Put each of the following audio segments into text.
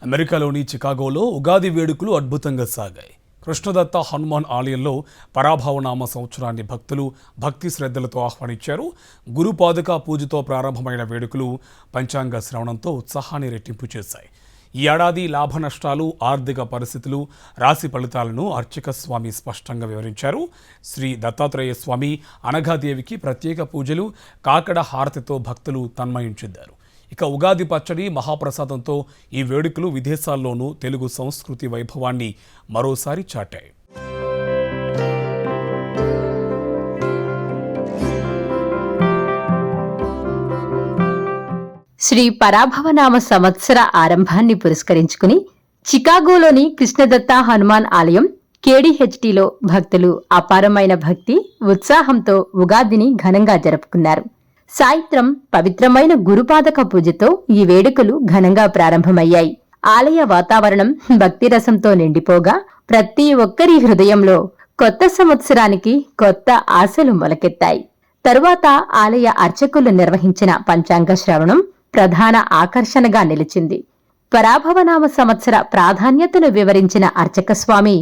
అమెరికాలోని చికాగోలో ఉగాది వేడుకలు అద్భుతంగా సాగాయి. కృష్ణదత్త హనుమాన్ ఆలయంలో పరాభవనామ సంవత్సరాన్ని భక్తులు భక్తి శ్రద్ధలతో ఆహ్వానించారు. గురుపాదుక పూజతో ప్రారంభమైన వేడుకలు పంచాంగ శ్రవణంతో ఉత్సాహాన్ని రెట్టింపు చేశాయి. ఈ ఏడాది లాభ నష్టాలు, ఆర్థిక పరిస్థితులు, రాశి ఫలితాలను అర్చక స్వామి స్పష్టంగా వివరించారు. శ్రీ దత్తాత్రేయ స్వామి, అనఘాదేవికి ప్రత్యేక పూజలు, కాకడ హారతితో భక్తులు తన్మయించారు. ఇక ఉగాది పచ్చడి, మహాప్రసాదంతో ఈ వేడుకలు విదేశాల్లోనూ తెలుగు సంస్కృతి వైభవాన్ని మరోసారి చాటాయి. శ్రీ పరాభవనామ సంవత్సర ఆరంభాన్ని పురస్కరించుకుని చికాగోలోని కృష్ణదత్త హనుమాన్ ఆలయం కేడీహెచ్టీలో భక్తులు అపారమైన భక్తి, ఉత్సాహంతో ఉగాదిని ఘనంగా జరుపుకున్నారు. సాయంత్రం పవిత్రమైన గురుపాదక పూజతో ఈ వేడుకలు ఘనంగా ప్రారంభమయ్యాయి. ఆలయ వాతావరణం భక్తిరసంతో నిండిపోగా ప్రతి ఒక్కరి హృదయంలో కొత్త సంవత్సరానికి కొత్త ఆశలు మొలకెత్తాయి. తరువాత ఆలయ అర్చకులు నిర్వహించిన పంచాంగ శ్రవణం ప్రధాన ఆకర్షణగా నిలిచింది. పరాభవనామ సంవత్సర ప్రాధాన్యతను వివరించిన అర్చక స్వామి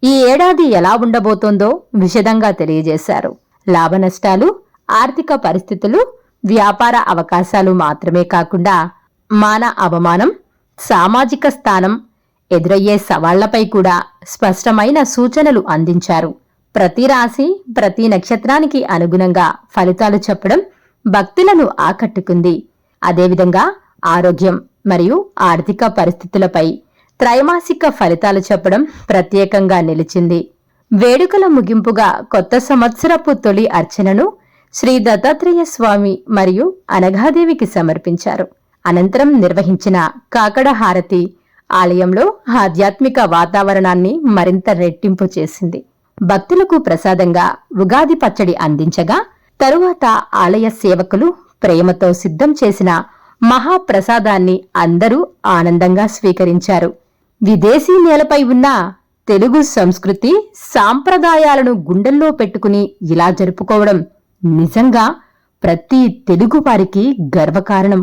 ఈ ఏడాది ఎలా ఉండబోతోందో విశదంగా తెలియజేశారు. లాభనష్టాలు, ఆర్థిక పరిస్థితులు, వ్యాపార అవకాశాలు మాత్రమే కాకుండా మాన అవమానం, సామాజిక స్థానం, ఎదురయ్యే సవాళ్లపై కూడా స్పష్టమైన సూచనలు అందించారు. ప్రతి రాశి, ప్రతి నక్షత్రానికి అనుగుణంగా ఫలితాలు చెప్పడం భక్తులను ఆకట్టుకుంది. అదేవిధంగా ఆరోగ్యం మరియు ఆర్థిక పరిస్థితులపై త్రైమాసిక ఫలితాలు చెప్పడం ప్రత్యేకంగా నిలిచింది. వేడుకల ముగింపుగా కొత్త సంవత్సరపు తొలి అర్చనను శ్రీ దత్తాత్రేయ స్వామి మరియు అనఘాదేవికి సమర్పించారు. అనంతరం నిర్వహించిన కాకడ హారతి ఆలయంలో ఆధ్యాత్మిక వాతావరణాన్ని మరింత రెట్టింపు చేసింది. భక్తులకు ప్రసాదంగా ఉగాది పచ్చడి అందించగా తరువాత ఆలయ సేవకులు ప్రేమతో సిద్ధం చేసిన మహాప్రసాదాన్ని అందరూ ఆనందంగా స్వీకరించారు. విదేశీ నేలపై ఉన్న తెలుగు సంస్కృతి, సాంప్రదాయాలను గుండెల్లో పెట్టుకుని ఇలా జరుపుకోవడం నిజంగా ప్రతి తెలుగు వారికి గర్వకారణం.